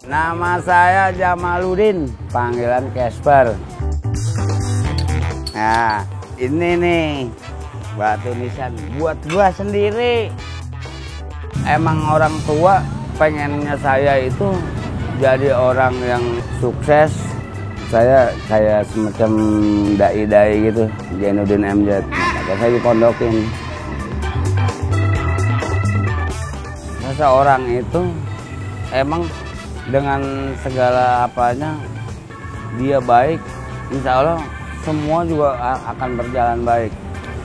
Nama saya Jamaluddin, panggilan Casper. Nah, ini nih batu nisan buat gua sendiri. Emang orang tua pengennya saya itu jadi orang yang sukses. Saya kayak semacam dai-dai gitu, Zainuddin MZ. Maka saya dipondokin. Seseorang itu emang dengan segala apanya dia baik, insya Allah semua juga akan berjalan baik.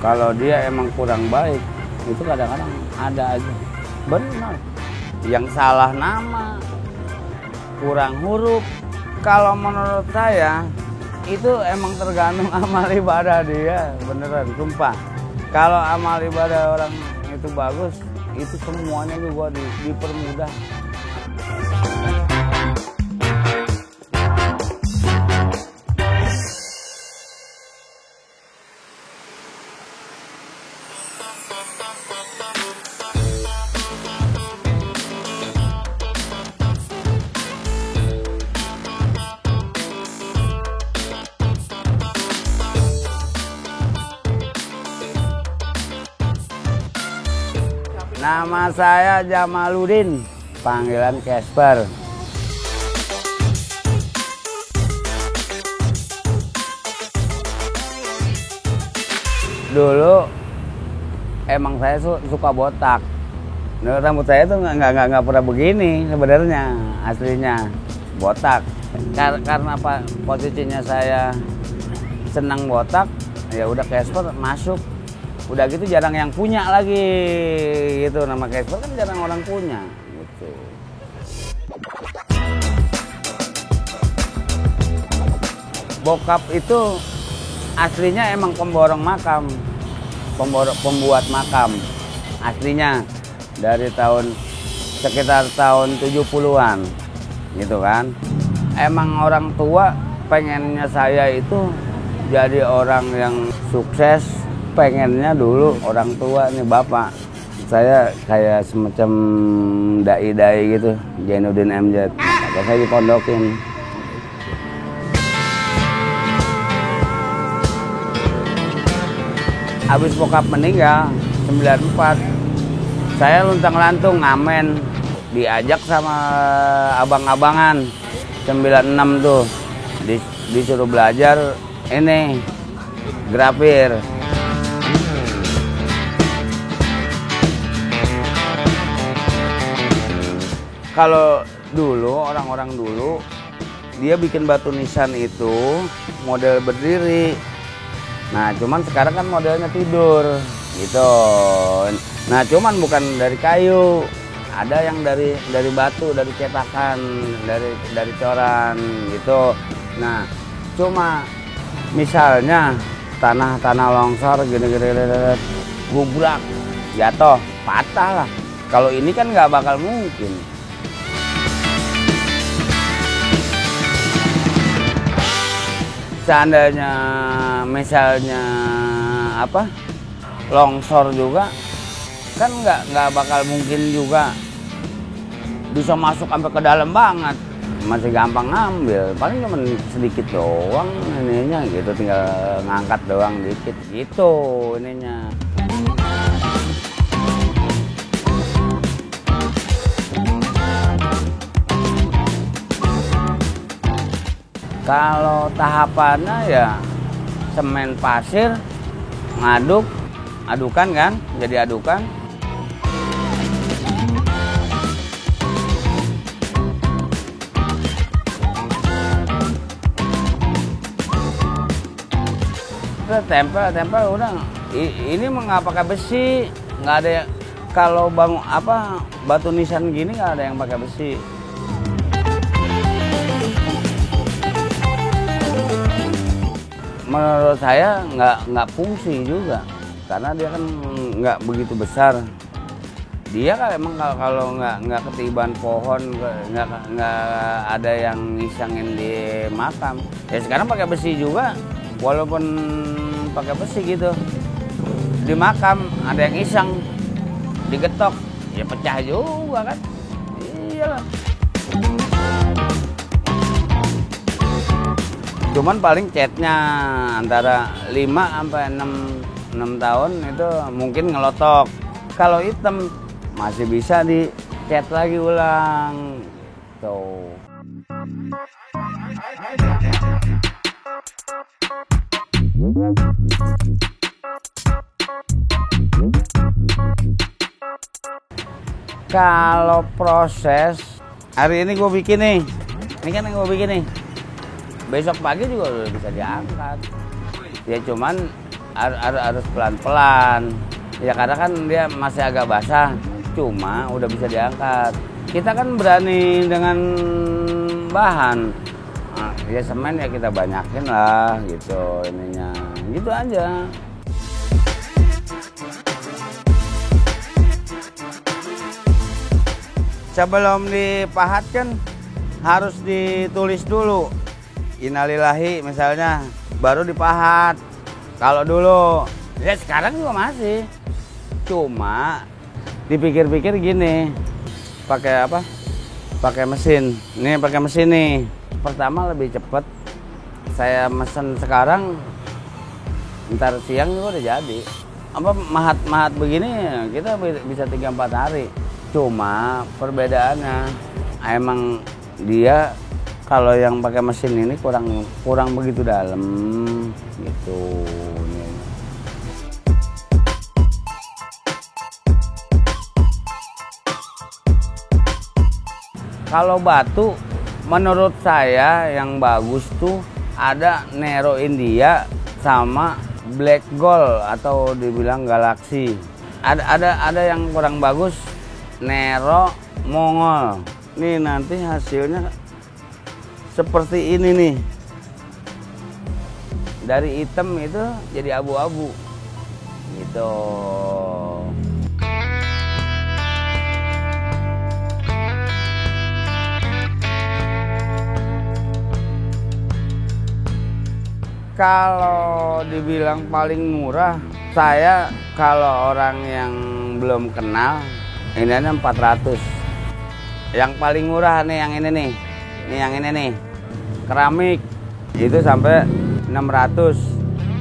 Kalau dia emang kurang baik, itu kadang-kadang ada aja. Benar. Yang salah nama, kurang huruf. Kalau menurut saya, itu emang tergantung amal ibadah dia. Beneran, sumpah. Kalau amal ibadah orang itu bagus, itu semuanya juga dipermudah. Nama saya Jamaluddin, panggilan Casper. Dulu emang saya suka botak. Nah, rambut saya tuh nggak pernah begini sebenarnya, aslinya botak. Karena apa? Posisinya saya senang botak, ya udah Casper masuk. Udah gitu jarang yang punya lagi gitu, nama Casper kan jarang orang punya gitu. Bokap itu aslinya emang pemborong makam, pembuat makam aslinya dari sekitar tahun 70-an gitu kan. Emang orang tua pengennya saya itu jadi orang yang sukses. Pengennya dulu orang tua nih bapak saya kayak semacam dai-dai gitu, Zainuddin MZ. Maka saya dipondokin. Habis bokap meninggal 94, saya luntang-lantung ngamen, diajak sama abang-abangan 96 tuh disuruh belajar ini grafir. Kalau dulu, orang-orang dulu, dia bikin batu nisan itu model berdiri. Nah, cuman sekarang kan modelnya tidur, gitu. Nah, cuman bukan dari kayu, ada yang dari batu, dari cetakan, dari coran, gitu. Nah, cuma misalnya tanah longsor, gini, gubrak, jatuh, patah lah. Kalau ini kan nggak bakal mungkin. Seandainya misalnya apa longsor juga kan nggak bakal mungkin juga bisa masuk sampai ke dalam banget, masih gampang ngambil, paling cuma sedikit doang ininya gitu, tinggal ngangkat doang dikit gitu ininya. Kalau tahapannya ya semen pasir, adukan kan, jadi adukan. Tempel udah. Ini nggak pakai besi, nggak ada yang, kalau batu nisan gini nggak ada yang pakai besi. Menurut saya nggak fungsi juga, karena dia kan nggak begitu besar. Dia kan emang kalau nggak ketiban pohon, nggak ada yang ngisangin di makam. Ya sekarang pakai besi juga, walaupun pakai besi gitu, di makam ada yang iseng, digetok, ya pecah juga kan. Iyalah. Cuman paling catnya antara 5 sampai 6 tahun itu mungkin ngelotok. Kalau hitam masih bisa dicat lagi ulang. Tuh. Kalau proses hari ini gue bikin nih, ini kan yang gue bikin nih. Besok pagi juga udah bisa diangkat. Ya cuman harus pelan-pelan. Ya karena kan dia masih agak basah, cuma udah bisa diangkat. Kita kan berani dengan bahan. Nah, ya semen ya kita banyakin lah gitu ininya. Gitu aja. Sebelum dipahat kan harus ditulis dulu. Innalillahi misalnya, baru dipahat. Kalau dulu, ya sekarang juga masih. Cuma dipikir-pikir gini, pakai apa? Pakai mesin. Ini pakai mesin nih. Pertama lebih cepet. Saya mesen sekarang, ntar siang juga udah jadi. Apa mahat begini kita bisa 3-4 hari. Cuma perbedaannya emang dia kalau yang pakai mesin ini kurang begitu dalam gitu. Kalau batu menurut saya yang bagus tuh ada Nero India sama Black Gold atau dibilang Galaxy. Ada yang kurang bagus Nero Mongol. Nih nanti hasilnya seperti ini nih. Dari hitam itu jadi abu-abu. Gitu. Kalau dibilang paling murah, saya kalau orang yang belum kenal, ini ada 400. Yang paling murah nih yang ini nih. Ini yang ini nih. Keramik itu sampai 600.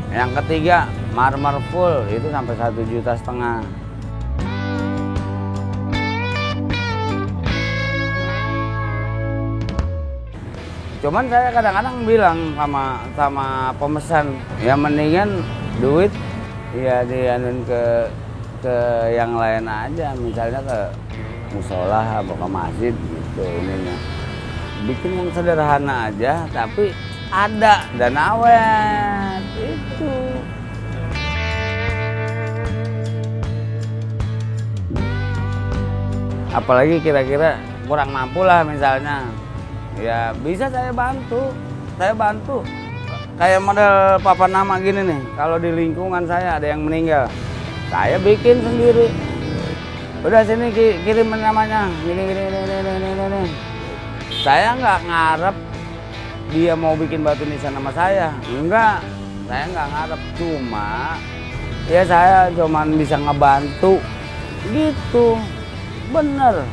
Yang ketiga marmer full itu sampai 1,5 juta. Cuman saya kadang-kadang bilang sama pemesan, ya mendingan duit ya dianuin ke yang lain aja, misalnya ke musola atau ke masjid gitu ininya. Bikin yang sederhana aja tapi ada dan awet itu. Apalagi kira-kira kurang mampu lah misalnya. Ya bisa saya bantu. Kayak model papan nama gini nih. Kalau di lingkungan saya ada yang meninggal, saya bikin sendiri. Udah sini kirim namanya. Gini. Saya nggak ngarep dia mau bikin batu nisan sama saya. Enggak, saya nggak ngarep. Cuma ya saya cuman bisa ngebantu gitu. Bener.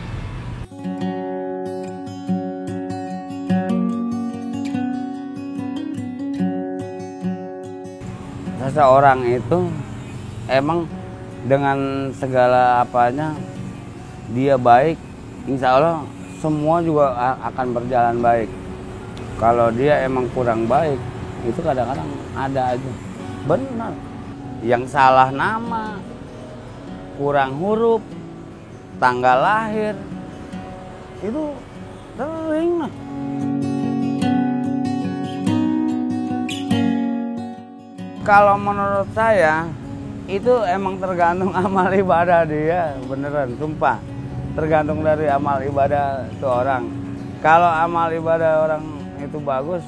Seseorang itu emang dengan segala apanya dia baik, insya Allah semua juga akan berjalan baik. Kalau dia emang kurang baik, itu kadang-kadang ada aja. Benar. Yang salah nama, kurang huruf, tanggal lahir, itu sering lah. Kalau menurut saya itu emang tergantung amal ibadah dia, beneran, sumpah. Tergantung dari amal ibadah itu orang. Kalau amal ibadah orang itu bagus,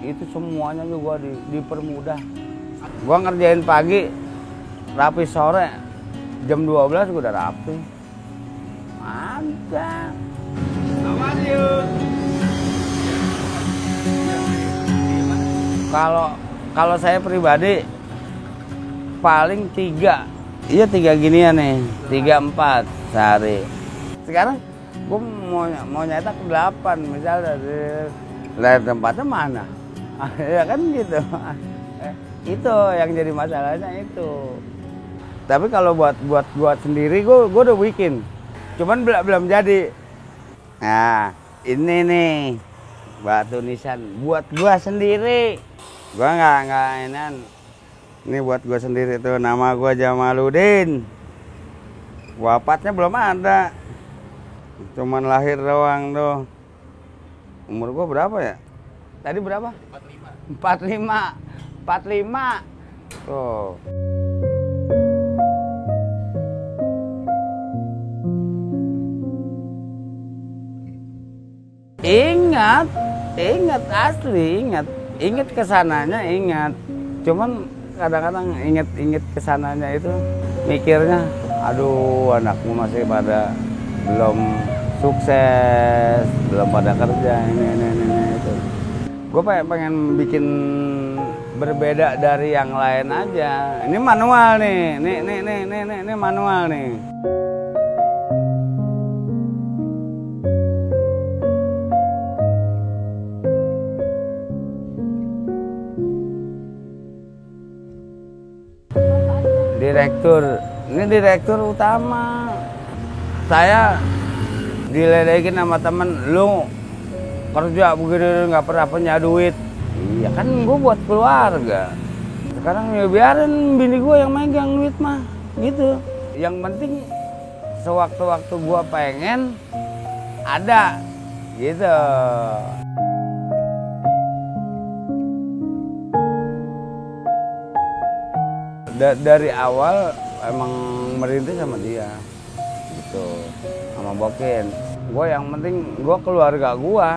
itu semuanya juga dipermudah. Gua ngerjain pagi, rapi sore, jam 12 gua udah rapi. Mantap. Kalau saya pribadi paling 3 ginian nih, 3-4 sehari. Sekarang gue mau nyetak 8 misalnya, dari tempatnya mana? Ya kan gitu. Itu yang jadi masalahnya itu. Tapi kalau buat sendiri gue udah bikin. Cuman belum jadi. Nah, ini nih batu nisan buat gua sendiri. Gua nggak enan. Ini buat gua sendiri tuh, nama gua Jamaludin. Wafatnya belum ada. Cuman lahir doang tuh. Umur gua berapa ya? Tadi berapa? 45. 45. Tuh. Ingat asli, ingat kesananya, ingat. Cuman kadang-kadang inget kesananya itu mikirnya, aduh anakmu masih pada belum sukses, belum pada kerja, ini itu. Gue pengen bikin berbeda dari yang lain aja. Ini manual nih, ini manual nih. Ini direktur utama. Saya diledekin sama temen, lu kerja begini nggak pernah punya duit. Iya kan gue buat keluarga. Sekarang ya biarin bini gue yang megang duit mah, gitu. Yang penting sewaktu-waktu gue pengen ada, gitu. Dari awal emang merintis sama dia gitu, sama Bokin. Gue yang penting gue keluarga gue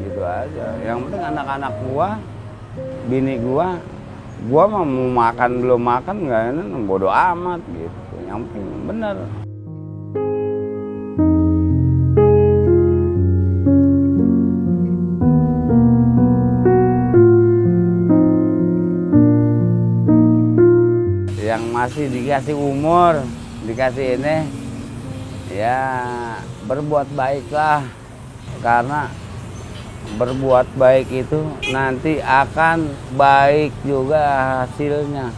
gitu aja. Yang penting anak-anak gue, bini gue mah mau makan belum makan nggak, ini bodo amat gitu. Yang penting bener. Yang masih dikasih umur, dikasih ini, ya berbuat baiklah. Karena berbuat baik itu nanti akan baik juga hasilnya.